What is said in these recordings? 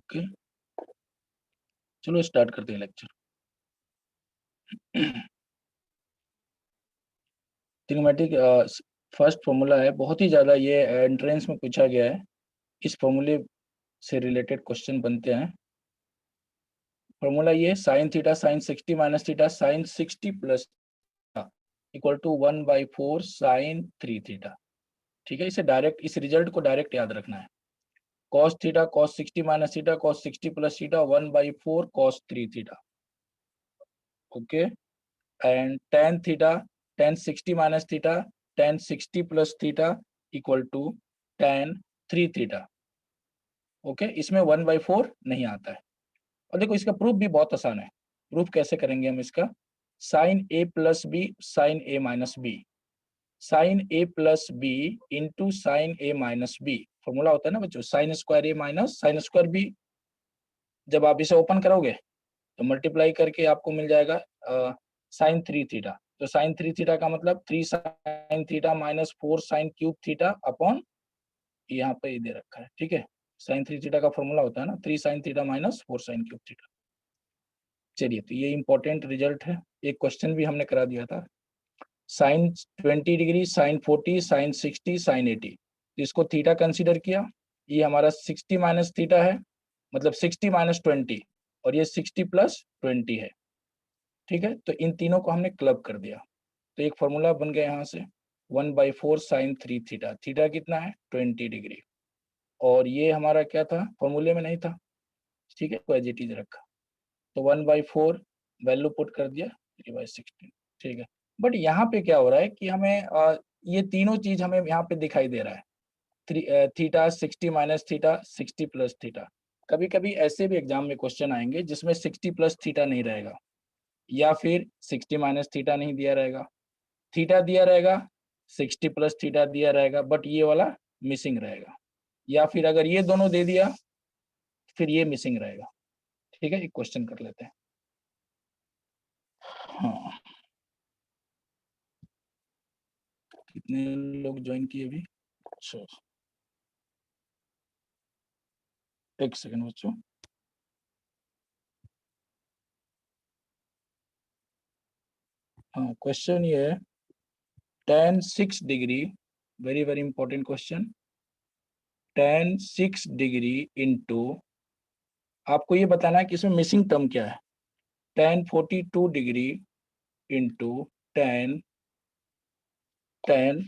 Okay, चलो start करते हैं लेक्चर। ट्रिग्नोमेट्रिक फर्स्ट फॉर्मूला है, बहुत ही ज़्यादा ये एंट्रेंस में पूछा गया है। इस फॉर्मूले से रिलेटेड क्वेश्चन बनते हैं। फॉर्मूला ये sine theta sine 60 minus theta sine 60 plus equal to 1/4 sine 3 theta. ठीक है, इसे डायरेक्ट, इस रिजल्ट को डायरेक्ट याद रखना है। Cos theta cos 60 minus theta cos 60 plus theta 1/4 cos 3 theta. Okay, and tan theta tan 60 minus theta tan 60 plus theta equal to tan 3 theta. Okay, इसमें 1/4 नहीं आता है। और देखो इसका प्रूफ भी बहुत आसान है। प्रूफ कैसे करेंगे हम इसका? साइन ए प्लस बी साइन ए माइनस बी, साइन ए प्लस बी इंटू साइन ए माइनस बी। फॉर्मूला होता है ना बच्चों, साइन स्क्वायर ए माइनस साइन स्क्वायर बी। जब आप इसे ओपन करोगे तो मल्टीप्लाई करके आपको मिल जाएगा साइन 3 थीटा। तो साइन 3 थीटा का मतलब 3 sine theta minus 4 sine cube theta upon, यहाँ पे ये दे रखा है। ठीक है, साइन 3 थीटा का फॉर्मूला होता है ना 3 sine theta minus 4 sine cube theta. चलिए, तो ये इंपॉर्टेंट रिजल्ट है। एक क्वेश्चन भी हमने करा दिया था, sine 20 degree sine 40 sine 60 sine 80। इसको थीटा कंसीडर किया, ये हमारा 60 माइनस थीटा है, मतलब 60 माइनस 20, और ये 60 प्लस 20 है। ठीक है, तो इन तीनों को हमने क्लब कर दिया, तो एक फॉर्मूला बन गया यहाँ से 1/4 साइन 3 थीटा। थीटा कितना है? 20 डिग्री। और ये हमारा क्या था? फॉर्मूले में नहीं था। ठीक है, एज इट इज रखा, तो 1/4 वैल्यू पुट कर दिया 3/16। ठीक है, बट यहाँ पे क्या हो रहा है कि हमें ये तीनों चीज हमें यहाँ पे दिखाई दे रहा है। Theta 60 minus theta 60 plus theta. कभी कभी ऐसे भी एग्जाम में क्वेश्चन आएंगे जिसमें 60 प्लस थीटा नहीं रहेगा, या फिर 60 माइनस थीटा नहीं दिया रहेगा, थीटा दिया रहेगा, 60 प्लस थीटा दिया रहेगा, बट ये वाला मिसिंग रहेगा। या फिर अगर ये दोनों दे दिया फिर ये मिसिंग रहेगा। ठीक है, एक क्वेश्चन कर लेते हैं। हाँ, कितने लोग ज्वाइन किए अभी? अच्छा, एक सेकंड बच्चों। हाँ, क्वेश्चन ये है, tan 6 degree, very very important question, tan 6 degree into, आपको ये बताना है कि इसमें मिसिंग टर्म क्या है। tan 42 degree into tan tan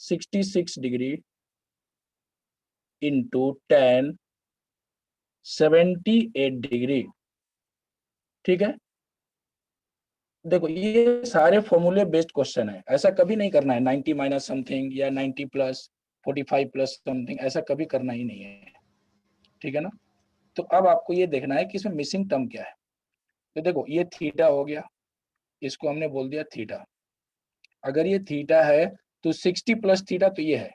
66 degree into tan 78 degree. ठीक है, देखो ये सारे फॉर्मूले बेस्ड क्वेश्चन है, ऐसा कभी नहीं करना है 90 माइनस समथिंग या 90 प्लस 45 प्लस समथिंग, ऐसा कभी करना ही नहीं है। ठीक है ना, तो अब आपको ये देखना है कि इसमें मिसिंग टर्म क्या है। तो देखो ये थीटा हो गया, इसको हमने बोल दिया थीटा। अगर ये थीटा है तो 60 प्लस थीटा, तो ये है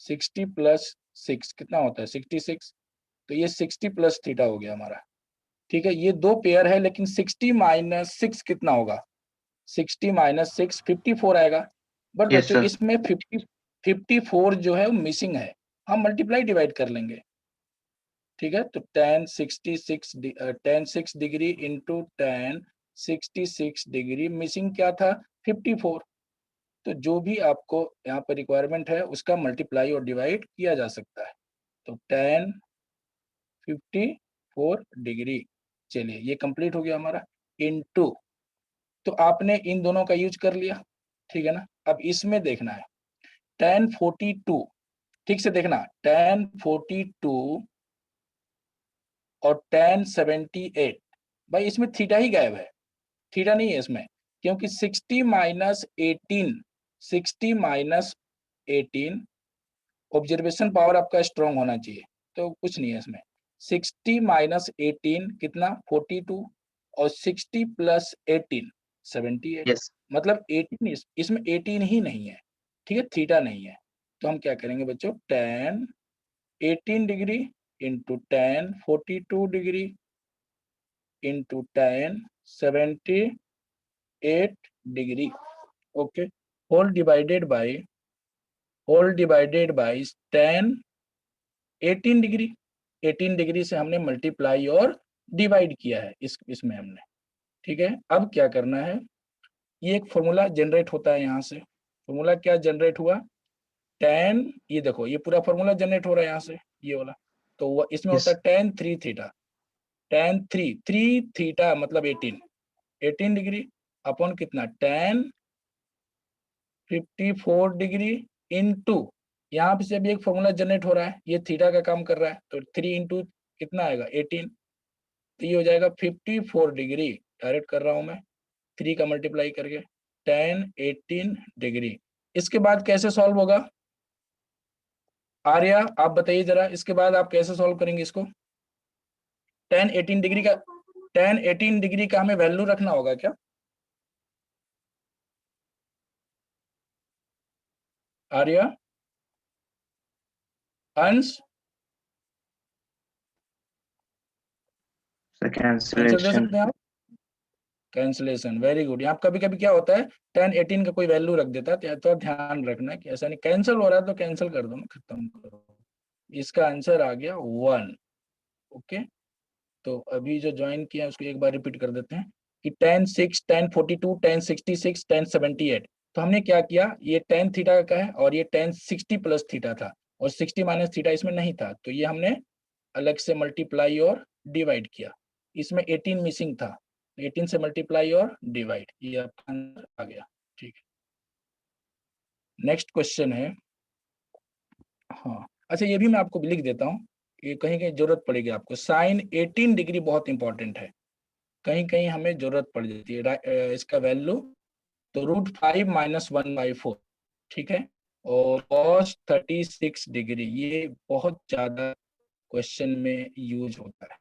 60 प्लस 6 कितना होता है? 66। तो ये 60 प्लस थीटा हो गया हमारा। ठीक है, ये दो पेयर है, लेकिन 60 माइनस 6 कितना होगा? 60 माइनस 6 54 आएगा। बट यस बच्चों सर। इसमें 54 जो है वो मिसिंग है, हम मल्टीप्लाई डिवाइड कर लेंगे। ठीक है, तो tan 6 degree into tan 66 degree, missing क्या था? 54। तो जो भी आपको यहाँ पर रिक्वायरमेंट है उसका मल्टीप्लाई और डिवाइड किया जा सकता है। तो tan 54 डिग्री, चलिए ये कंप्लीट हो गया हमारा। इनटू, तो आपने इन दोनों का यूज कर लिया। ठीक है ना, अब इसमें देखना है tan 42, ठीक से देखना, tan 42 और tan 78, भाई इसमें थीटा ही गायब है, थीटा नहीं है इसमें, क्योंकि 60 माइनस 18, 60 माइनस 18, ऑब्जर्वेशन पावर आपका स्ट्रॉन्ग होना चाहिए, तो कुछ नहीं है इसमें। 60 माइनस 18 कितना? 42, और 60 प्लस 18 78, यस मतलब 18, इसमें 18 ही नहीं है। ठीक है, थीटा नहीं है। तो हम क्या करेंगे बच्चों, tan 18 degree into tan 42 degree into tan 78 degree. Okay, whole divided by tan 18 degree. 18 degree से हमने मल्टीप्लाई और डिवाइड किया है इसमें हमने। ठीक है, अब क्या करना है, ये एक फॉर्मूला जनरेट होता है यहाँ से। फॉर्मूला क्या जनरेट हुआ, tan, ये देखो ये पूरा फॉर्मूला जनरेट हो रहा है यहाँ से, ये वाला। तो वो इसमें होता यस है tan 3 थीटा, tan 3 थीटा मतलब 18 डिग्री अपॉन कितना, tan 54 डिग्री इंटू, यहाँ पे से भी एक फॉर्मूला जनरेट हो रहा है, ये थीटा का काम कर रहा है, तो 3 इंटू कितना आएगा 18, तो ये हो जाएगा 54 डिग्री, डायरेक्ट कर रहा हूं मैं 3 का मल्टीप्लाई करके, tan 18 डिग्री। इसके बाद कैसे सॉल्व होगा, आर्या आप बताइए जरा, इसके बाद आप कैसे सॉल्व करेंगे इसको, tan 18 डिग्री का, tan 18 डिग्री का हमें वैल्यू रखना होगा क्या, आर्या, अंश, आंसर दे कैंसिलेशन। सकते हैं आप, कैंसिलेशन, वेरी गुड। यहाँ कभी कभी क्या होता है, tan 18 का कोई वैल्यू रख देता है, तो ध्यान रखना है कि ऐसा नहीं, कैंसिल हो रहा है तो कैंसिल कर दो ना, खत्म करो। इसका आंसर आ गया 1। ओके, तो अभी जो ज्वाइन किया उसको एक बार रिपीट कर देते हैं कि tan 6, tan 42, tan 66, tan 78। तो हमने क्या किया, ये tan थीटा का है और ये tan 60 प्लस थीटा था, और 60 माइनस थीटा इसमें नहीं था, तो ये हमने अलग से मल्टीप्लाई और डिवाइड किया। इसमें 18 मिसिंग था, 18 से मल्टीप्लाई और डिवाइड, ये आपका आंसर आ गया। ठीक है, नेक्स्ट क्वेश्चन है, हाँ अच्छा ये भी मैं आपको लिख देता हूँ, ये कहीं कहीं जरूरत पड़ेगी आपको, साइन 18 डिग्री बहुत इंपॉर्टेंट है, कहीं कहीं हमें जरूरत पड़ जाती है, इसका वैल्यू, तो √5 - 1/4, ठीक है, और cos 36 डिग्री, ये बहुत ज्यादा क्वेश्चन में यूज होता है।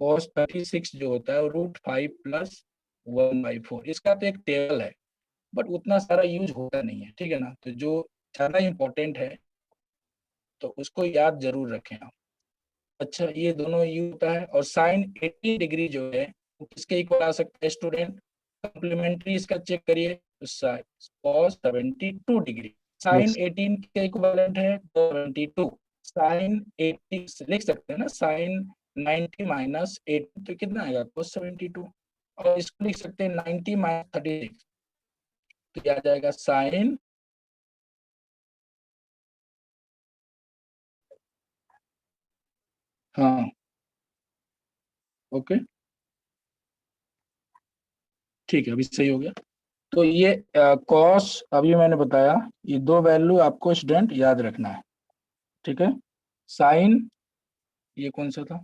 cos 36 जो होता है √5 + 1/4, इसका तो एक टेबल है, बट उतना सारा यूज होता नहीं है, ठीक है ना, तो जो ज्यादा इंपॉर्टेंट है तो उसको याद जरूर रखें आप। अच्छा ये दोनों यूज होता है, और साइन 80 डिग्री जो है वो किसके इक्वल आ सकता है स्टूडेंट, कॉम्प्लीमेंट्री इसका चेक करिए, cos 72 डिग्री, साइन यस 18 के इक्विवेलेंट है 72, साइन 80 लिख सकते हैं ना, साइन 90 माइनस 80 तो कितना आएगा cos 72, और इसको लिख सकते हैं 90 माइनस 36, तो क्या आ जाएगा साइन, हाँ ओके ठीक है, अभी सही हो गया। तो ये कॉस अभी मैंने बताया, ये दो वैल्यू आपको स्टूडेंट याद रखना है, ठीक है, साइन, ये कौन सा था,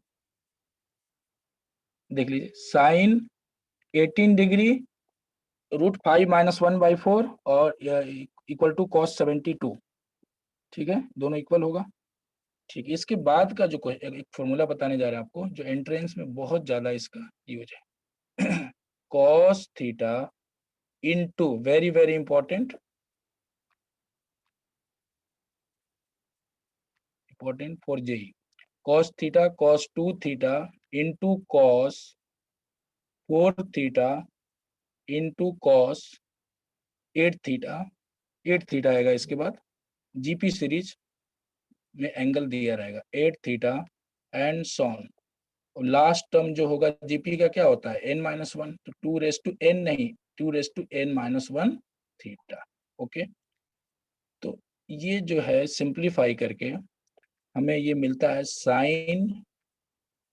देख लीजिए, साइन 18 डिग्री √5 - 1/4 और इक्वल टू cos 72, ठीक है, दोनों इक्वल होगा। ठीक है, इसके बाद का जो एक फॉर्मूला बताने जा रहे हैं आपको, जो एंट्रेंस में बहुत ज्यादा इसका यूज है cos theta into, very very important, important for JEE, cos theta cos 2 theta into cos 4 theta into cos 8 theta, 8 theta आएगा, इसके बाद जीपी सीरीज में एंगल दिया रहेगा 8 थीटा एंड सॉन, और लास्ट टर्म जो होगा जीपी का क्या होता है n-1, तो 2n नहीं, 2n-1 थीटा। ओके, तो ये जो है सिंप्लीफाई करके हमें ये मिलता है sine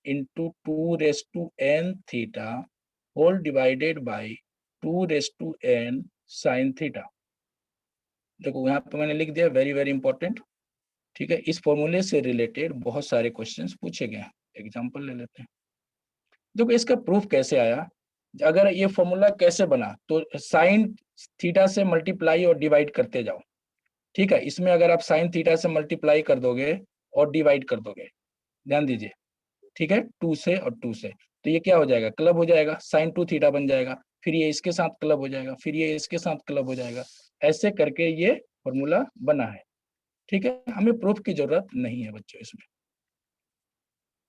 into 2n theta whole divided by 2n sine theta. देखो यहाँ पे मैंने लिख दिया, वेरी वेरी इंपॉर्टेंट, ठीक है, इस फॉर्मूले से रिलेटेड बहुत सारे क्वेश्चंस पूछे गए हैं, एग्जांपल ले लेते हैं। देखो इसका प्रूफ कैसे आया, अगर ये फॉर्मूला कैसे बना, तो साइन थीटा से मल्टीप्लाई और डिवाइड करते जाओ, ठीक है, इसमें अगर आप साइन थीटा से मल्टीप्लाई कर दोगे और डिवाइड कर दोगे, ध्यान दीजिए, ठीक है, 2 से और 2 से, तो ये क्या हो जाएगा, क्लब हो जाएगा, साइन 2 थीटा बन जाएगा, फिर ये इसके साथ क्लब हो जाएगा, फिर ये इसके साथ क्लब हो जाएगा, ऐसे करके ये फॉर्मूला बना है, ठीक है, हमें प्रूफ की जरूरत नहीं है बच्चों इसमें।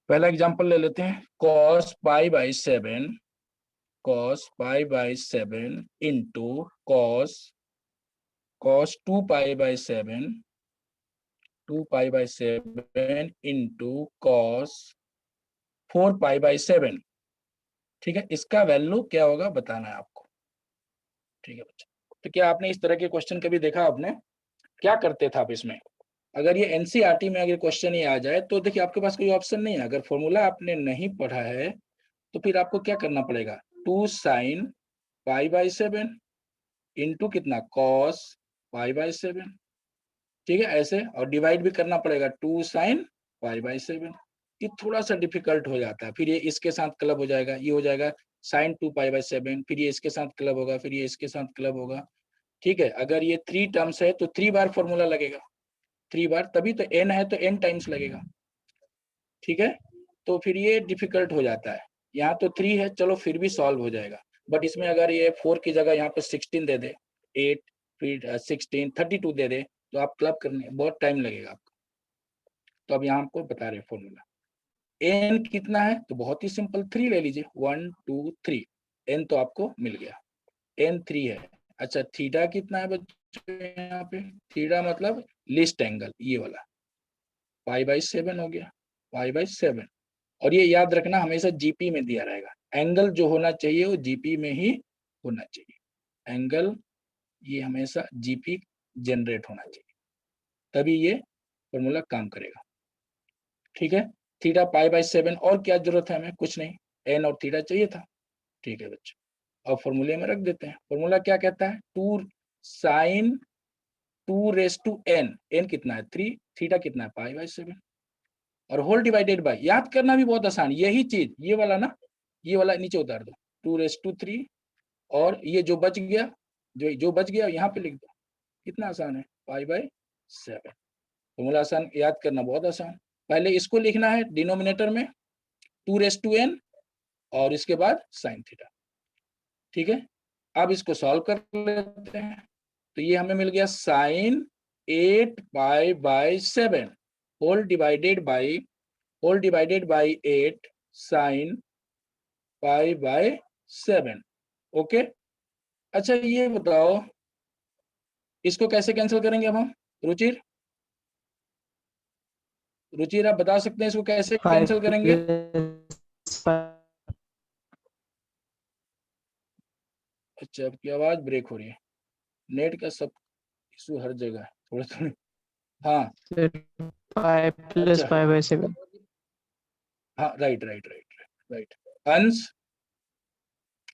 पहला एग्जांपल ले लेते हैं, cos π/7, cos π/7 into cos 2π/7 2π/7 into cos 4π/7। ठीक है, इसका वैल्यू क्या होगा बताना है आपको। ठीक है बच्चा, तो क्या आपने इस तरह के क्वेश्चन कभी देखा? आपने क्या करते थे आप इसमें? अगर ये एनसीईआरटी में अगर क्वेश्चन ये आ जाए तो देखिए आपके पास कोई ऑप्शन नहीं है। अगर फॉर्मूला आपने नहीं पढ़ा है तो फिर आपको क्या करना पड़ेगा? 2sin π/7 इंटू कितना? cos π/7। ठीक है, ऐसे, और डिवाइड भी करना पड़ेगा 2sin π/7। ये थोड़ा सा डिफिकल्ट हो जाता है। फिर ये इसके साथ क्लब हो जाएगा, ये हो जाएगा sin 2π/7, फिर ये इसके साथ क्लब होगा, फिर ये इसके साथ क्लब होगा। ठीक है, अगर ये 3 टर्म्स है तो 3 बार फॉर्मूला लगेगा, 3 बार, तभी तो n है तो n टाइम्स लगेगा। ठीक है, तो फिर ये डिफिकल्ट हो जाता है। यहाँ तो 3 है, चलो फिर भी सॉल्व हो जाएगा, बट इसमें अगर ये 4 की जगह यहाँ पे 16 दे दे, 8 फिर 16 32 दे दे, तो आप क्लब करने बहुत टाइम लगेगा आपको। तो अब यहाँ आपको बता रहे फॉर्मूला। एन कितना है? तो बहुत ही सिंपल, 3 ले लीजिए, 1 2 3, एन तो आपको मिल गया, एन 3 है। अच्छा, थीटा कितना है बच्चों यहाँ पे? थीटा मतलब लिस्ट एंगल, ये वाला π/7 हो गया, π/7। और ये याद रखना हमेशा जीपी में दिया रहेगा। एंगल जो होना चाहिए वो जीपी में ही होना चाहिए। एंगल ये हमेशा जीपी जनरेट होना चाहिए, तभी ये फॉर्मूला काम करेगा। ठीक है, थीटा π/7, और क्या जरूरत है हमें? कुछ नहीं, एन और थीटा चाहिए था। ठीक है बच्चों, अब फॉर्मूले में रख देते हैं। फॉर्मूला क्या कहता है? 2sin 2⁻n, एन कितना है? 3, थीटा कितना है? π/7, और होल डिवाइडेड बाय, याद करना भी बहुत आसान, यही चीज, ये वाला ना, ये वाला नीचे उतार दो, 2⁻3, और ये जो बच गया, जो बच गया यहाँ पे लिख दो। कितना आसान है, π/7। फॉर्मूला आसान, याद करना बहुत आसान। पहले इसको लिखना है डिनोमिनेटर में 2⁻n, और इसके बाद साइन थीटा। ठीक है, अब इसको सॉल्व कर लेते हैं। तो ये हमें मिल गया sin 8π/7 whole divided by 8 sin π/7। Okay, अच्छा ये बताओ इसको कैसे कैंसिल करेंगे अब हम? रुचिर, रुचिर आप बता सकते हैं इसको कैसे कैंसिल करेंगे? 5 अच्छा, आपकी आवाज ब्रेक हो रही है, नेट का सब इशू हर जगह है थोड़ा थोड़ा। हाँ, प्लस अच्छा, 5/7। हाँ, राइट राइट राइट राइट। अंश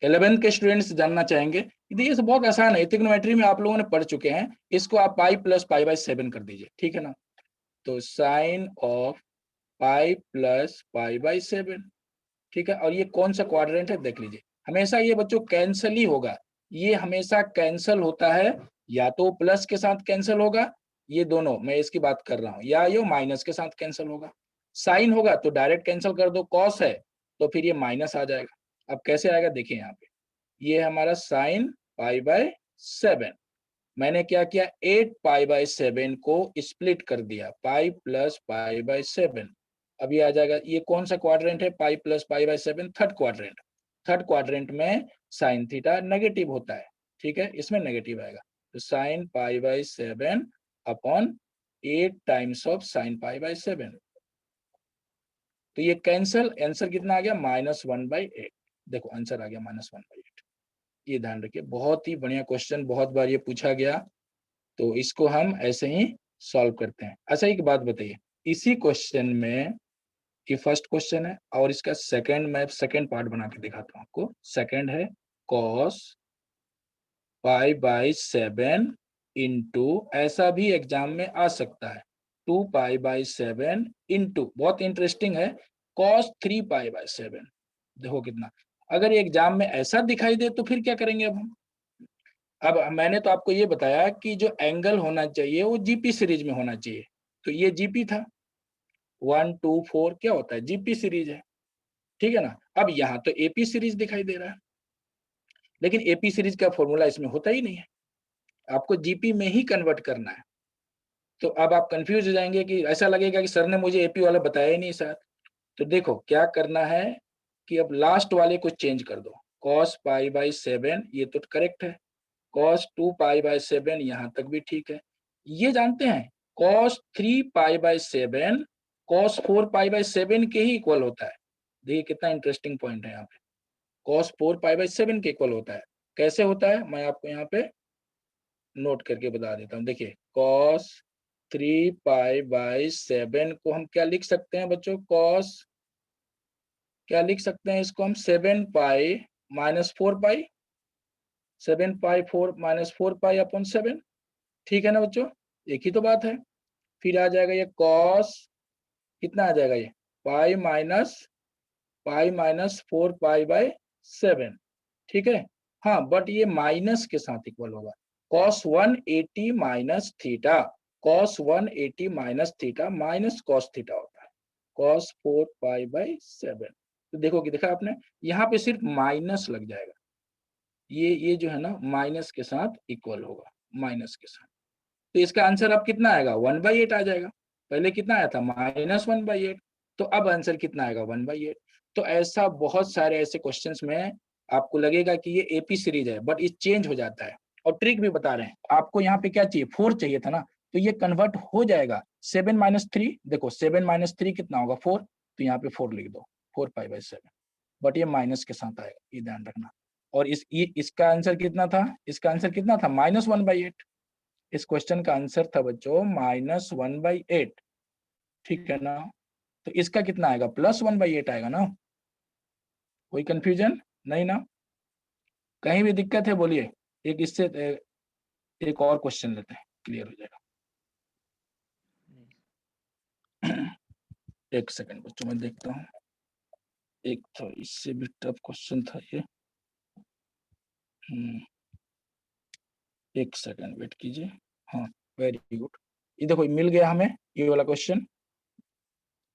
11th के स्टूडेंट्स जानना चाहेंगे, ये सब बहुत आसान है, ट्रिग्नोमेट्री में आप लोगों ने पढ़ चुके हैं। इसको आप पाई प्लस π/7 कर दीजिए, ठीक है ना? तो साइन ऑफ पाई प्लस π/7। ठीक है, और ये कौन सा क्वाड्रेंट है देख लीजिए। हमेशा ये बच्चों कैंसल ही होगा, ये हमेशा कैंसल होता है, या तो प्लस के साथ कैंसल होगा, ये दोनों मैं इसकी बात कर रहा हूँ, या ये माइनस के साथ कैंसल होगा। साइन होगा तो डायरेक्ट कैंसल कर दो, कॉस है तो फिर ये माइनस आ जाएगा। अब कैसे आएगा देखिए, यहाँ पे ये हमारा साइन π/7, मैंने क्या किया, 8π/7 को स्प्लिट कर दिया, पाई प्लस π/7। अभी आ जाएगा, ये कौन सा क्वाड्रेंट है? Pi plus π/7, third quadrant. Third quadrant में साइन थीटा नेगेटिव होता है, ठीक है, इसमें नेगेटिव आएगा, तो sine π/7 upon 8 times of sine π/7। तो ये कैंसल, आंसर कितना आ गया? -1/8। देखो आंसर आ गया -1/8। ये ध्यान रखिए, बहुत ही बढ़िया क्वेश्चन, बहुत बार ये पूछा गया, तो इसको हम ऐसे ही सॉल्व करते हैं। अच्छा एक बात बताइए, इसी क्वेश्चन में ये फर्स्ट क्वेश्चन है, और इसका सेकंड, मैं सेकंड पार्ट बना के दिखाता हूँ आपको। सेकंड है cos π/7 इंटू, ऐसा भी एग्जाम में आ सकता है, 2π/7 इंटू, बहुत इंटरेस्टिंग है, cos 3π/7। देखो कितना, अगर एग्जाम में ऐसा दिखाई दे तो फिर क्या करेंगे अब हम? अब मैंने तो आपको ये बताया कि जो एंगल होना चाहिए वो जीपी सीरीज में होना चाहिए, तो ये जीपी था, 1 2 4 क्या होता है? जीपी सीरीज है, ठीक है ना? अब यहाँ तो एपी सीरीज दिखाई दे रहा है, लेकिन एपी सीरीज का फॉर्मूला इसमें होता ही नहीं है, आपको जीपी में ही कन्वर्ट करना है। तो अब आप कंफ्यूज हो जाएंगे कि ऐसा लगेगा कि सर ने मुझे एपी वाला बताया ही नहीं सर। तो देखो क्या करना है कि अब लास्ट वाले को चेंज कर दो, cos π/7, ये तो करेक्ट है, cos 2π/7 यहाँ तक भी ठीक है। ये जानते हैं cos 3 pi by 7 cos 4 pi by 7 के ही इक्वल होता है। देखिए कितना इंटरेस्टिंग पॉइंट है यहाँ पे, cos 4 पाई बाय 7 के इक्वल होता है। कैसे होता है मैं आपको यहाँ पे नोट करके बता देता हूँ। देखिए cos 3 पाई बाय 7 को हम क्या लिख सकते हैं बच्चों, cos क्या लिख सकते हैं इसको हम 7 पाई माइनस 4 पाई, 7 पाई 4 माइनस 4 पाई अपॉन 7, ठीक है ना बच्चों, एक ही तो बात है। फिर आ जाएगा ये cos कितना आ जाएगा, ये पाई माइनस 4 पाई बाय 7, ठीक है। हाँ बट ये माइनस के साथ इक्वल होगा, cos 180 minus theta, cos 180 minus theta minus cos theta होता है, cos 4 पाई बाय 7। तो देखो कि देखा आपने, यहाँ पे सिर्फ माइनस लग जाएगा, ये जो है ना माइनस के साथ इक्वल होगा, माइनस के साथ। तो इसका आंसर अब कितना आएगा, 1/8 आ जाएगा। पहले कितना आया था, -1/8, तो अब आंसर कितना आएगा, 1/8। तो ऐसा बहुत सारे ऐसे क्वेश्चंस में आपको लगेगा कि ये एपी सीरीज है, बट ये चेंज हो जाता है। और ट्रिक भी बता रहे हैं आपको, यहाँ पे क्या चाहिए, 4 चाहिए था ना, तो ये कन्वर्ट हो जाएगा 7 - 3। देखो 7 - 3 कितना होगा, 4, तो यहाँ पे 4 लिख दो, 4 पाई बाय 7, बट ये माइनस के साथ आएगा, ये ध्यान रखना। और इसका आंसर कितना था, इसका आंसर कितना था, -1/8। इस क्वेश्चन का आंसर था बच्चों -1/8, ठीक है ना। तो इसका कितना आएगा, +1/8 आएगा ना। कोई कंफ्यूजन नहीं ना, कहीं भी दिक्कत है बोलिए, एक इससे एक और क्वेश्चन लेते हैं, क्लियर हो जाएगा। एक सेकंड बच्चों मैं देखता हूँ, एक तो इससे भी टफ क्वेश्चन था ये। एक सेकंड वेट कीजिए। हाँ वेरी गुड, ये देखो मिल गया हमें ये वाला क्वेश्चन।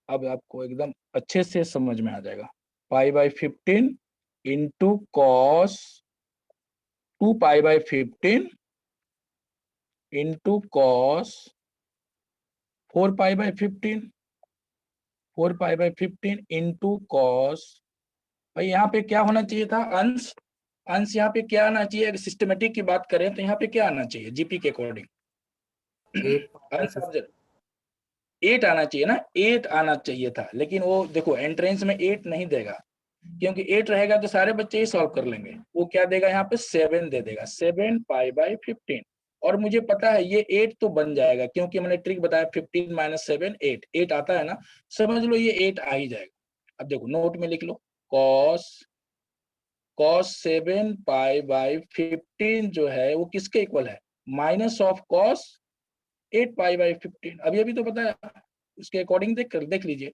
अब आपको एकदम अच्छे से समझ में आ जाएगा। π/15 into cos 2π/15 into cos 4π/15, 4π/15 into cos. भाई यहाँ पे क्या होना चाहिए था, अंश, अंश यहाँ पे क्या आना चाहिए, अगर सिस्टमेटिक की बात करें तो यहाँ पे क्या आना चाहिए जीपी के अकॉर्डिंग, अंश 8 आना चाहिए ना, 8 आना चाहिए था। लेकिन वो देखो एंट्रेंस में 8 नहीं देगा, क्योंकि 8 रहेगा तो सारे बच्चे ही सॉल्व कर लेंगे। वो क्या देगा यहाँ पे, 7 दे देगा, 7π/15। और मुझे पता है ये 8 तो बन जाएगा, क्योंकि मैंने ट्रिक बताया 15 - 7 8, 8 आता है ना, समझ लो ये 8 आ ही जाएगा। अब देखो नोट में लिख लो, cos 7π/15 जो है वो किसके इक्वल है, -cos 8π/15। अभी अभी तो बताया, उसके अकॉर्डिंग देख लीजिए।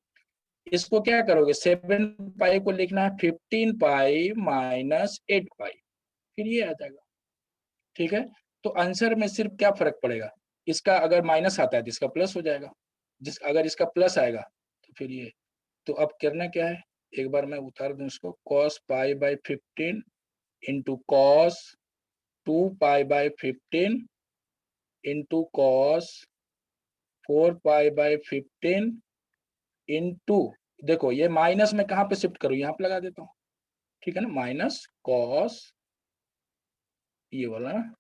इसको क्या करोगे, 7π को लिखना है 15π माइनस 8π, फिर ये आ जाएगा, ठीक है। तो आंसर में सिर्फ क्या फर्क पड़ेगा, इसका अगर माइनस आता है तो इसका प्लस हो जाएगा, अगर इसका प्लस आएगा तो फिर ये। तो अब करना क्या है, एक बार मैं उतार दूं इसको, cos π/15 into cos 2π/15 into cos 4π/15 into, देखो ये माइनस में कहाँ पे शिफ्ट करूँ, यहाँ पे लगा देता हूँ, ठीक है ना, माइनस कॉस ये वाला ना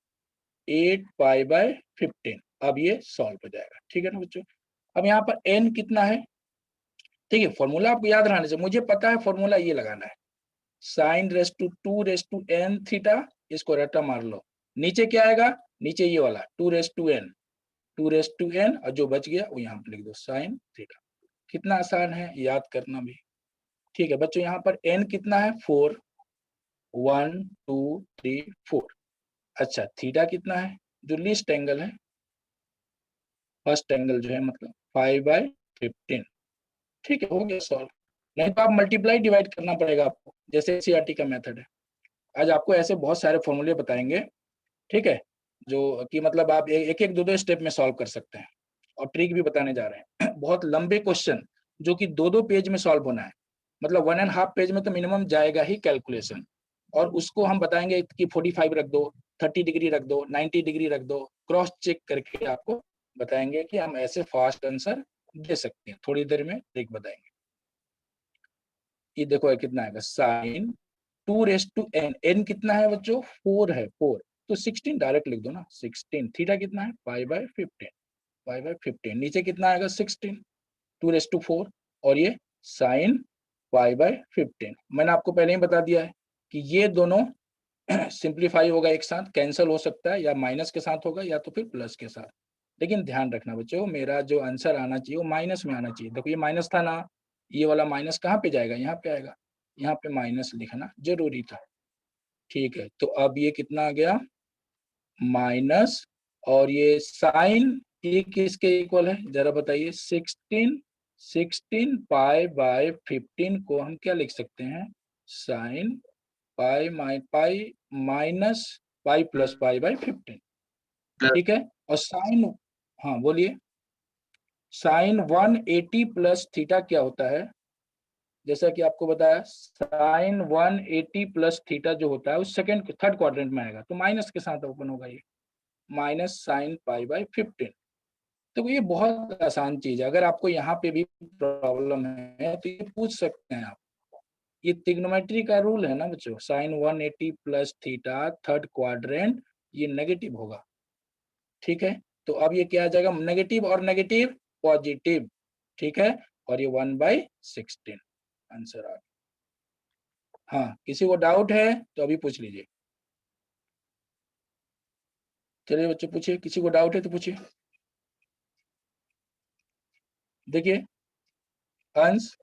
8π/15। अब ये सॉल्व हो जाएगा, ठीक है ना बच्चों। अब यहाँ पर n कितना है, ठीक है, फॉर्मूला आपको याद रहना चाहिए, मुझे पता है फॉर्मूला ये लगाना है, sin2n थीटा, इसको रट्टा मार लो। नीचे क्या आएगा, नीचे ये वाला 2n और जो बच गया वो यहाँ पे लिख दो sin थीटा। कितना आसान है याद करना भी, ठीक है बच्चों। यहाँ पर n कितना है, 4, 1 2 3 4। अच्छा थीटा कितना है, जो लीस्ट एंगल है, फर्स्ट एंगल जो है मतलब 5/15, ठीक है, हो गया सॉल्व। नहीं तो आप मल्टीप्लाई डिवाइड करना पड़ेगा आपको, जैसे सीआरटी का मेथड है। आज आपको ऐसे बहुत सारे फॉर्मूले बताएंगे, ठीक है, जो कि मतलब आप एक एक दो दो स्टेप में सॉल्व कर सकते हैं। और ट्रिक भी बताने जा रहे हैं बहुत लंबे क्वेश्चन जो कि 2-2 पेज में सॉल्व होना है, मतलब 1.5 पेज में तो मिनिमम जाएगा ही कैलकुलेशन। और उसको हम बताएंगे कि 45 रख दो, 30 डिग्री रख दो, 90 डिग्री रख दो, क्रॉस चेक करके आपको बताएंगे कि हम ऐसे फास्ट आंसर दे सकते हैं। थोड़ी देर में ट्रिक बताएंगे। ये देखो कितना आएगा, साइन 2n, n कितना है बच्चों, 4 है, 4, तो 16 डायरेक्ट लिख दो ना, 16। थीटा कितना है, π/15, पाई बाय 15, नीचे कितना आएगा 16, 2⁴, और ये साइन पाई बाय 15। मैंने आपको पहले ही बता दिया है कि ये दोनों सिंप्लीफाई होगा, एक साथ कैंसिल हो सकता है, या माइनस के साथ होगा या तो फिर प्लस के साथ। लेकिन ध्यान रखना बच्चों, मेरा जो आंसर आना चाहिए वो माइनस में आना चाहिए। देखो ये माइनस था ना, ये वाला माइनस कहाँ पे जाएगा, यहाँ पे आएगा, यहाँ पे माइनस लिखना जरूरी था। ठीक है, तो अब ये कितना आ गया माइनस, और ये साइन ये किसके इक्वल है जरा बताइए, 16 पाई बाय 15 को हम क्या लिख सकते हैं, sine pi minus pi plus pi by 15। ठीक है, और साइन, हाँ बोलिए, साइन 180 प्लस थीटा क्या होता है, जैसा कि आपको बताया साइन 180 प्लस थीटा जो होता है वो सेकंड थर्ड क्वाड्रेंट में आएगा, तो माइनस के साथ ओपन होगा ये, माइनस साइन पाई बाय 15। तो ये बहुत आसान चीज है, अगर आपको यहाँ पे भी प्रॉब्लम है तो ये पूछ सकते हैं आप। ये ट्रिग्नोमेट्री का रूल है ना बच्चों, sine 180 plus theta third quadrant ये नेगेटिव होगा। ठीक है, तो अब ये क्या आ जाएगा, नेगेटिव और नेगेटिव पॉजिटिव। ठीक है, और ये 1/16 आंसर आ गया। हाँ, किसी को डाउट है तो अभी पूछ लीजिए। चलिए बच्चों पूछिए, किसी को डाउट है तो पूछिए। देखिए अंश,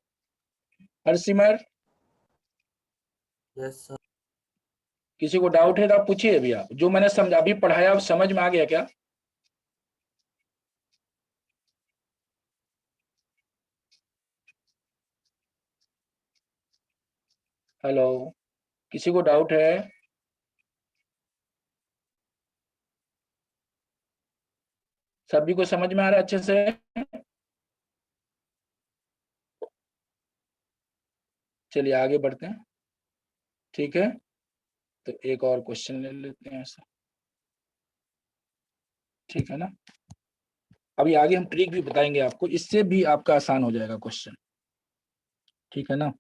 हरसिमर, यस सर। किसी को डाउट है तो आप पूछिए। अभी आप जो मैंने समझा अभी पढ़ाया समझ में आ गया क्या? हेलो, किसी को डाउट है? सभी को समझ में आ रहा है अच्छे से? चलिए आगे बढ़ते हैं। ठीक है, तो एक और क्वेश्चन ले लेते हैं ऐसा। ठीक है ना, अभी आगे हम ट्रिक भी बताएंगे आपको, इससे भी आपका आसान हो जाएगा क्वेश्चन। ठीक है ना,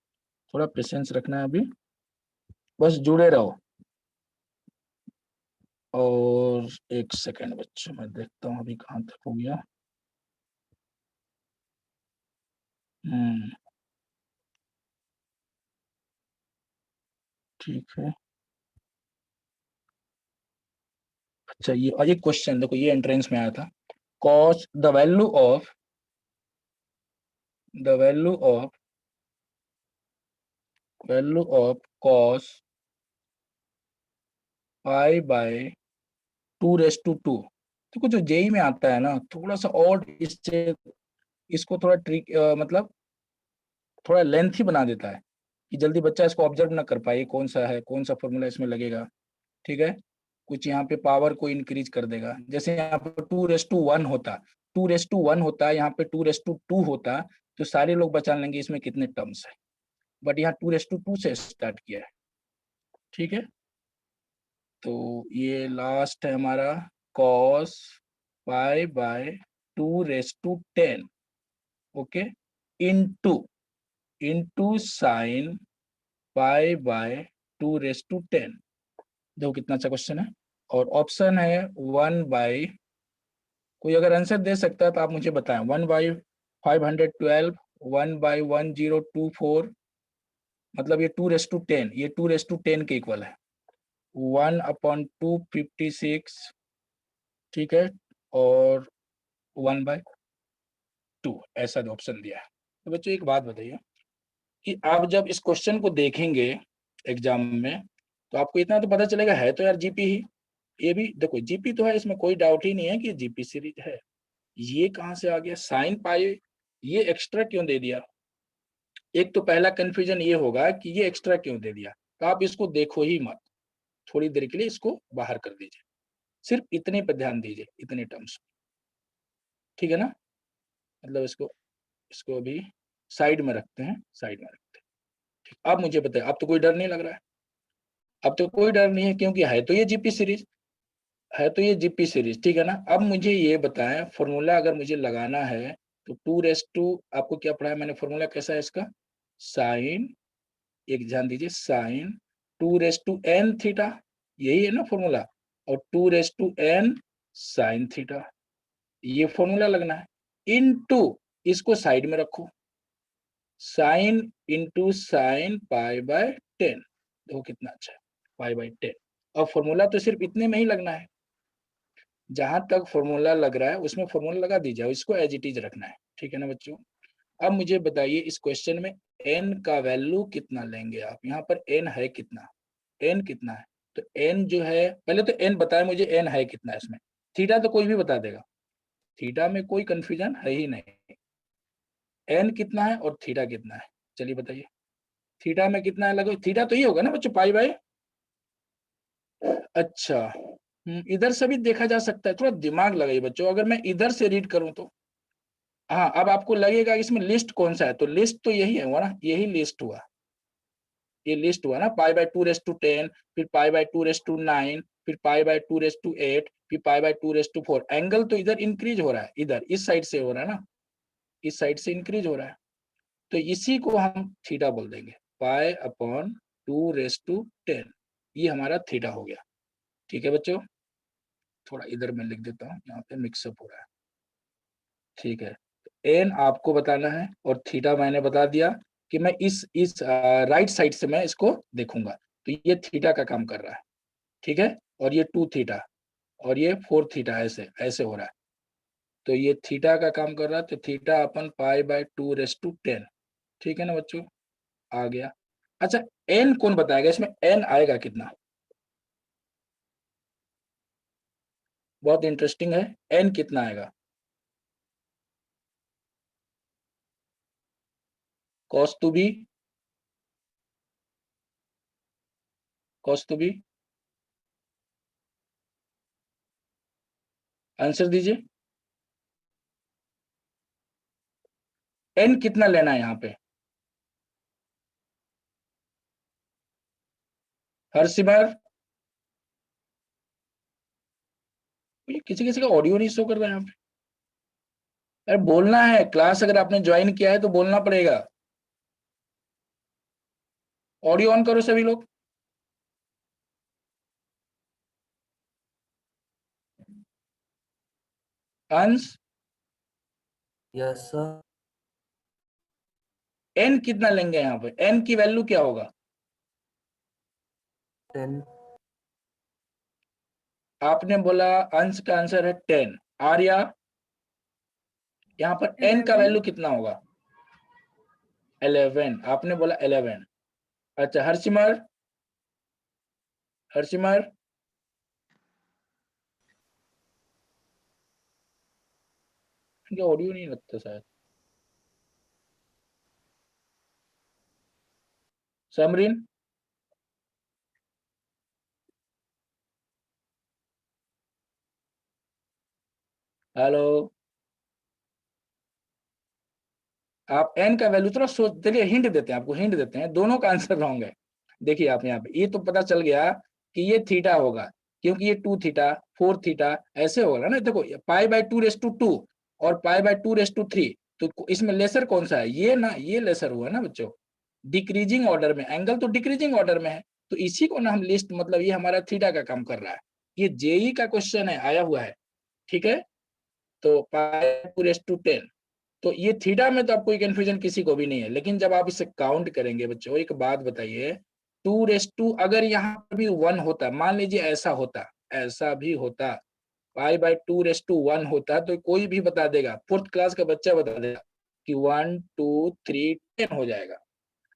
थोड़ा पेशेंस रखना है अभी, बस जुड़े रहो। और एक सेकंड बच्चों, मैं देखता हूँ अभी कहाँ तक हो गया। हम्म, ठीक है। अच्छा, ये और एक क्वेश्चन देखो, ये एंट्रेंस में आया था, cos the value of cos pi by 2⁵ देखो जो जेई में आता है ना, थोड़ा सा और इससे इसको थोड़ा ट्रिक मतलब थोड़ा लेंथी बना देता है कि जल्दी बच्चा इसको ऑब्जर्व ना कर पाए, कौन सा है, कौन सा फॉर्मूला इसमें लगेगा। ठीक है, कुछ यहाँ पे पावर को इंक्रीज कर देगा, जैसे यहाँ पे 2⁵1 होता, 2⁵1 होता, यहाँ पे 2⁵2 होता, तो सारे लोग बचा लेंगे इसमें कितने टर्म्स है, बट यहाँ 2⁵2 से स्टार्ट किया है। ठीक है, तो ये लास्ट है हमारा cos pi bye 2⁻10, okay, into into sine pi by 2⁻10। देखो कितना अच्छा क्वेश्चन है, और ऑप्शन है 1/, कोई अगर आंसर दे सकता है तो आप मुझे बताएं, 1/512, 1/1024, मतलब ये 2⁻10, ये 2⁻10 के इक्वल है, 1/256। ठीक है, और 1/2, ऐसा ऑप्शन दिया है। तो बच्चों एक बात बताइए कि आप जब इस क्वेश्चन को देखेंगे एग्जाम में, तो आपको इतना तो पता चलेगा है तो यार जीपी ही, ये भी देखो जीपी तो है, इसमें कोई डाउट ही नहीं है कि जीपी सीरीज है। ये कहाँ से आ गया साइन पाई, ये एक्स्ट्रा क्यों दे दिया? एक तो पहला कंफ्यूजन ये होगा कि ये एक्स्ट्रा क्यों दे दिया, तो आप इसको देखो ही मत, थोड़ी देर के लिए इसको बाहर कर दीजिए, सिर्फ इतने पर ध्यान दीजिए, इतने टर्म्स। ठीक है ना, मतलब इसको इसको अभी साइड में रखते हैं, साइड में रखते हैं। ठीक, अब मुझे बताए, अब तो कोई डर नहीं लग रहा है, अब तो कोई डर नहीं है, क्योंकि है तो ये जीपी सीरीज, है तो ये जीपी सीरीज। ठीक है ना, अब मुझे ये बताएं फॉर्मूला अगर मुझे लगाना है तो 2⁻, आपको क्या पढ़ा है मैंने, फॉर्मूला कैसा है इसका, साइन, एक ध्यान दीजिए, साइन 2⁻n थीटा, यही है ना फॉर्मूला, और 2⁻n साइन थीटा। ये फॉर्मूला लगना है, इनटू इसको साइड में रखो, sine into sine pi by 10। देखो कितना अच्छा है, पाई बाय 10। और फॉर्मूला तो सिर्फ इतने में ही लगना है, जहां तक फॉर्मूला लग रहा है उसमें फॉर्मूला लगा दीजिए, इसको एज इट इज रखना है, ठीक है ना बच्चों। अब मुझे बताइए इस क्वेश्चन में n का वैल्यू कितना लेंगे आप, यहाँ पर n है कितना, n कितना है, तो n जो है, पहले तो n बताए मुझे n है कितना है इसमें, थीटा तो कोई भी बता देगा, थीटा में कोई कंफ्यूजन है ही नहीं, n कितना है और थीटा कितना है, चलिए बताइए। थीटा में कितना है, लगभग थीटा तो ये होगा ना बच्चों, पाई बाय, अच्छा इधर से भी देखा जा सकता है, थोड़ा दिमाग लगाइए बच्चों, अगर मैं इधर से रीड करूं तो, हाँ अब आपको लगेगा कि इसमें लिस्ट कौन सा है, तो लिस्ट तो यही है हुआ ना, यही लिस्ट हुआ, ये लिस्ट हुआ ना, पाई बाय 2 रेस टू 10, फिर पाई बाय 2 रेस टू 9, फिर पाई बाय 2 रेस टू 8, फिर pi by 2 raise to 4। Angle तो इधर इंक्रीज हो रहा है, इधर इस साइड से हो रहा है ना, इस साइड से इंक्रीज हो रहा है, तो इसी को हम थीटा बोल देंगे, पाई अपॉन 2 रेस टू 10, ये हमारा थीटा हो गया, ठीक है बच्चों। थोड़ा इधर मैं लिख देता हूँ, यहाँ पे मिक्सअप हो रहा है, ठीक है। एन आपको बताना है और थीटा मैंने बता दिया कि मैं इस राइट साइड से मैं इसको देखूंगा, तो ये थीटा का काम कर रहा है, ठीक है, और ये 2 थीटा और ये 4 थीटा, ऐसे ऐसे हो रहा है, तो ये थीटा का काम कर रहा है, तो थीटा अपन पाई बाय 2 रेस टू 10, ठीक है ना बच्चों, आ गया। अच्छा एन कौन बताएगा, इसमें एन आएगा कितना, बहुत इंटरेस्टिंग है, एन कितना आएगा, cos two B, cos two B, answer दीजिए, एन कितना लेना है यहाँ पे, हरसिमर, ये किसी किसी का ऑडियो नहीं शो कर रहा है यहाँ पे, अरे बोलना है, क्लास अगर आपने ज्वाइन किया है तो बोलना पड़ेगा, ऑडियो ऑन करो सभी लोग। अंश, यस सर। एन कितना लेंगे यहाँ पे, एन की वैल्यू क्या होगा, 10। आपने बोला अंश का आंसर है 10, आर्या यहाँ पर एन का 11। वैल्यू कितना होगा, 11, आपने बोला 11, अच्छा हरसिमर, हरसिमर इनका ऑडियो नहीं लगता शायद, समरीन, हेलो, आप एन का वैल्यू थोड़ा सोच, चलिए हिंट देते हैं आपको, हिंट देते हैं, दोनों का आंसर रॉन्ग है। देखिए आप यहाँ पे, ये तो पता चल गया कि ये थीटा होगा, क्योंकि ये 2 थीटा 4 थीटा ऐसे होगा ना, देखो पाई बाय 2 रेस टू 2 और पाई बाय 2 रेस टू 3, तो इसमें लेसर कौन सा है, ये ना, ये लेसर हुआ ना बच्चों, डिक्रीजिंग ऑर्डर में, एंगल तो डिक्रीजिंग ऑर्डर में है, तो इसी को ना हम लिस्ट, मतलब ये हमारा थीटा का काम कर रहा है, ये जेई का क्वेश्चन है, आया हुआ है, ठीक है, तो पाई 2 रेस टू 10, तो ये थीटा में तो आपको कंफ्यूजन किसी को भी नहीं है, लेकिन जब आप इसे काउंट करेंगे बच्चों, एक बात बताइए, 2 रेस टू, अगर यहाँ पर भी 1 होता, मान लीजिए ऐसा होता, ऐसा भी होता, पाई बाय 2 रेस टू 1 होता, तो कोई भी बता देगा, 4th क्लास का बच्चा बता देगा कि 1 2 3 10 हो जाएगा।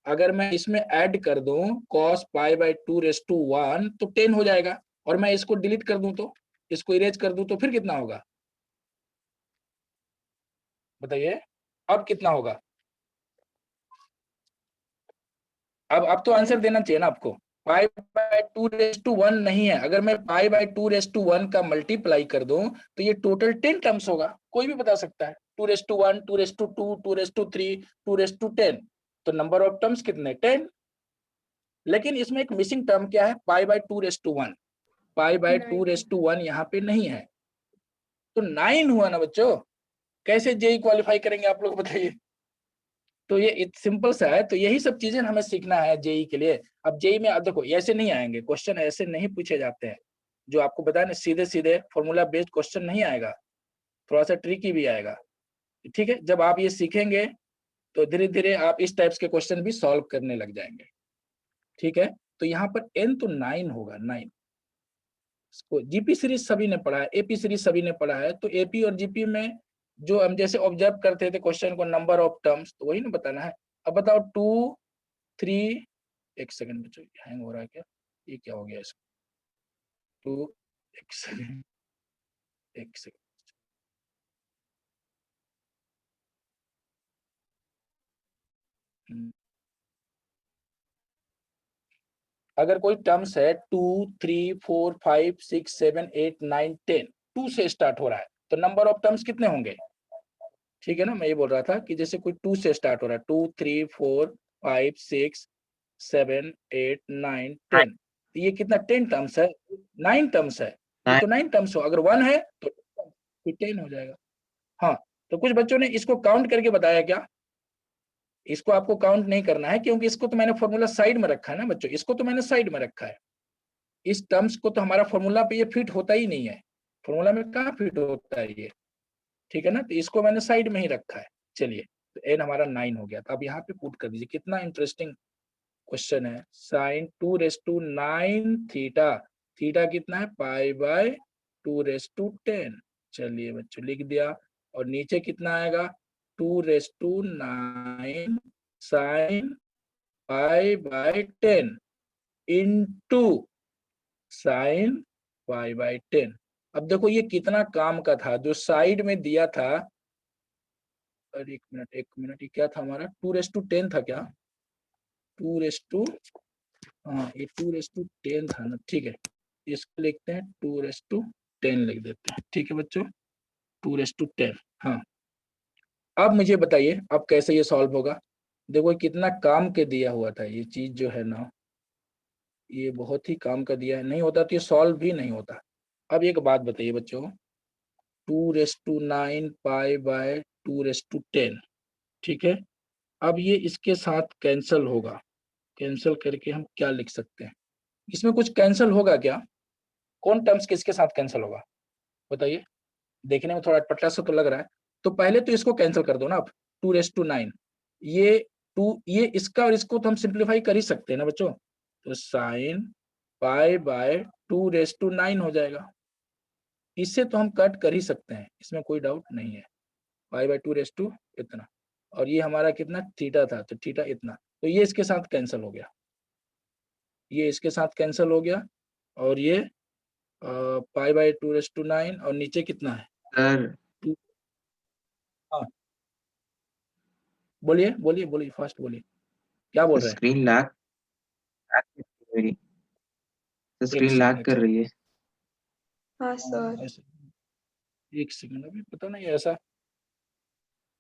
अगर मैं इसमें ऐड कर दूं cos pi by 2 raise to 1, तो 10 हो जाएगा, और मैं इसको डिलीट कर दूं, तो इसको इरेज कर दूं, तो फिर कितना होगा, बताइए, अब कितना होगा, अब तो आंसर 10। देना चाहिए ना आपको, पाई बाय 2 रेस टू 1 नहीं है, अगर मैं पाई बाय 2 रेस टू 1 का मल्टीप्लाई कर दूं, तो ये टोटल 10 टर्म्स होगा, कोई भी बता सकता है, 2 raise to 1, 2 raise to 2, 2 raise to 3, 2 raise to 10, तो नंबर ऑफ टर्म्स कितने, 10, लेकिन इसमें एक मिसिंग टर्म क्या है, pi by 2 raise to 1, pi by 2 raise to 1 यहाँ पे नहीं है, तो 9 हुआ ना बच्चों, कैसे जेई क्वालिफाई करेंगे आप लोग बताइए, तो ये सिंपल सा है, तो यही सब चीजें हमें सीखना है जेई के लिए। अब जेई में अब देखो ऐसे नहीं आएंगे क्वेश्चन, ऐसे नहीं पूछे जाते हैं, जो आपको बताया ना, सीधे सीधे फॉर्मूला बेस्ड क्वेश्चन नहीं आएगा, थोड़ा सा ट्रिकी भी आएगा, ठीक है। जब आप ये सीखेंगे तो धीरे धीरे आप इस टाइप्स के क्वेश्चन भी सॉल्व करने लग जाएंगे, ठीक है। तो यहाँ पर n तो 9 होगा, 9। इसको जीपी सीरीज सभी ने पढ़ा है, एपी सीरीज सभी ने पढ़ा है, तो एपी और जीपी में जो हम जैसे ऑब्जर्व करते थे क्वेश्चन को, नंबर ऑफ टर्म्स, तो वही ना बताना है। अब बताओ 2 3, एक सेकंड बच्चों, हैंग हो रहा है क्या, ये क्या हो गया इसको, 2, एक सेकंड, एक सेकंड, अगर कोई टर्म्स है 2 3 4 5 6 7 8 9 10, 2 से स्टार्ट हो रहा है, तो नंबर ऑफ टर्म्स कितने होंगे, ठीक है ना। मैं ये बोल रहा था कि जैसे कोई 2 से स्टार्ट हो रहा है, 2 3 4 5 6 7 8 9 10, तो ये कितना 10 टर्म्स है, 9 टर्म्स है, ये तो 9 टर्म्स हो। अगर 1 है तो 10 हो जाएगा। हाँ, तो कुछ बच्चों ने इसको काउंट करके बताया क्या, इसको आपको काउंट नहीं करना है, क्योंकि इसको तो मैंने फॉर्मूला साइड में रखा है ना बच्चों, इसको तो मैंने साइड में रखा है। इस टर्म्स को तो हमारा फॉर्मूला पे ये फिट होता ही नहीं है, फॉर्मूला में कहाँ फिट होता है ये, ठीक है ना। तो इसको मैंने साइड में ही रखा है। चलिए, तो एन हमारा 9 हो गया। तो अब यहाँ पे पुट कर दीजिए, कितना इंटरेस्टिंग क्वेश्चन है। साइन 2⁹ थीटा, थीटा कितना है, π/2⁻10। चलिए बच्चों लिख दिया, और नीचे कितना आएगा, 2⁹ साइन π/10 इंटू साइन π/10। अब देखो ये कितना काम का था, जो साइड में दिया था, अरे एक मिनट, ये क्या था हमारा, 2⁻10 था क्या, 2 हाँ ये 2⁻10 था ना, ठीक है। इसको लिखते हैं 2⁻10 लिख देते हैं, ठीक है बच्चों, 2⁻10। हाँ, अब मुझे बताइए अब कैसे ये सॉल्व होगा। देखो कितना काम के दिया हुआ था ये चीज जो है ना, ये बहुत ही काम का दिया है, नहीं होता तो ये सॉल्व भी नहीं होता। अब एक बात बताइए बच्चों, 2⁹ π/2⁻10, ठीक है। अब ये इसके साथ कैंसल होगा, कैंसल करके हम क्या लिख सकते हैं, इसमें कुछ कैंसल होगा क्या, कौन टर्म्स किसके साथ कैंसिल होगा बताइए। देखने में थोड़ा अटपटा सा तो लग रहा है, तो पहले तो इसको कैंसिल कर दो ना आप, 2⁹ ये 2, ये इसका और इसको तो हम सिंप्लीफाई कर ही सकते हैं ना बच्चों, तो साइन π/2⁹ हो जाएगा। इससे तो हम कट कर ही सकते हैं, इसमें कोई डाउट नहीं है। π/2 इतना, और ये हमारा कितना थीटा था, तो थीटा इतना, तो ये इसके साथ कैंसिल हो गया, ये इसके साथ कैंसिल हो गया, और ये π/2⁹ और नीचे कितना है सर 2। हाँ बोलिए बोलिए बोलिए, फास्ट बोलिए, क्या बोल रहे हैं। स्क्रीन लैग मेरी एक स्क्रीन सेकंड, लैग एक कर सेकंड, रही है। हाँ सर। एक सेकंड, अभी पता नहीं ऐसा,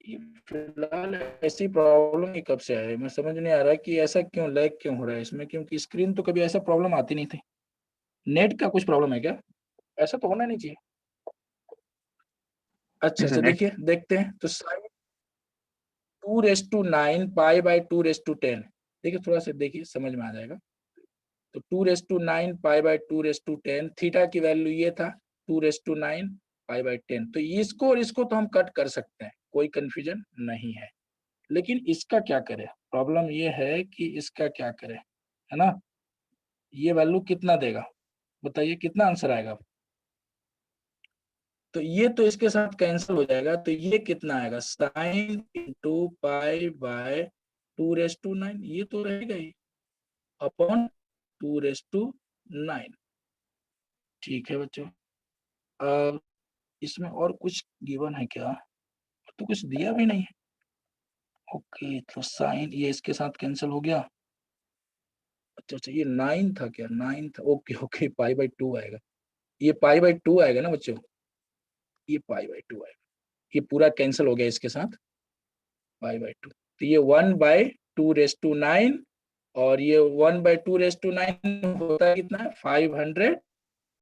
ये फिलहाल ऐसी प्रॉब्लम ही कब से आया है, मैं समझ नहीं आ रहा कि ऐसा क्यों लैग क्यों हो रहा है इसमें, क्योंकि स्क्रीन तो कभी ऐसा प्रॉब्लम आती नहीं थी। नेट का कुछ प्रॉब्लम है क्या, ऐसा तो होना नहीं चाहिए। अच्छा अच्छा, नेट देखिए देखते हैं, तो साइन 2⁹ π/2⁻10, देखिए थोड़ा सा देखिए समझ में आ जाएगा। तो 2⁹ π/2⁻10, थीटा की वैल्यू ये था 2⁹ π/10, तो इसको और इसको तो हम कट कर सकते हैं, कोई कंफ्यूजन नहीं है। लेकिन इसका क्या करें, प्रॉब्लम ये है कि इसका क्या करें, है ना। ये वैल्यू कितना देगा बताइए, कितना आंसर आएगा। तो ये तो इसके साथ कैंसिल हो जाएगा, तो ये कितना आएगा, साइन इंटू π/2⁹, ये तो रहेगा ही, अपॉन 2⁹, ठीक है बच्चों। अब इसमें और कुछ गिवन है क्या, तो कुछ दिया भी नहीं है। ओके, तो साइन ये इसके साथ कैंसिल हो गया। अच्छा अच्छा, ये 9 था क्या, 9 था, ओके ओके, π/2 आएगा, ये π/2 आएगा ना बच्चों, ये π/2 आएगा, ये पूरा कैंसिल हो गया इसके साथ, π/2, तो ये 1/2⁹, और ये 1/2⁹ होता है कितना है, 500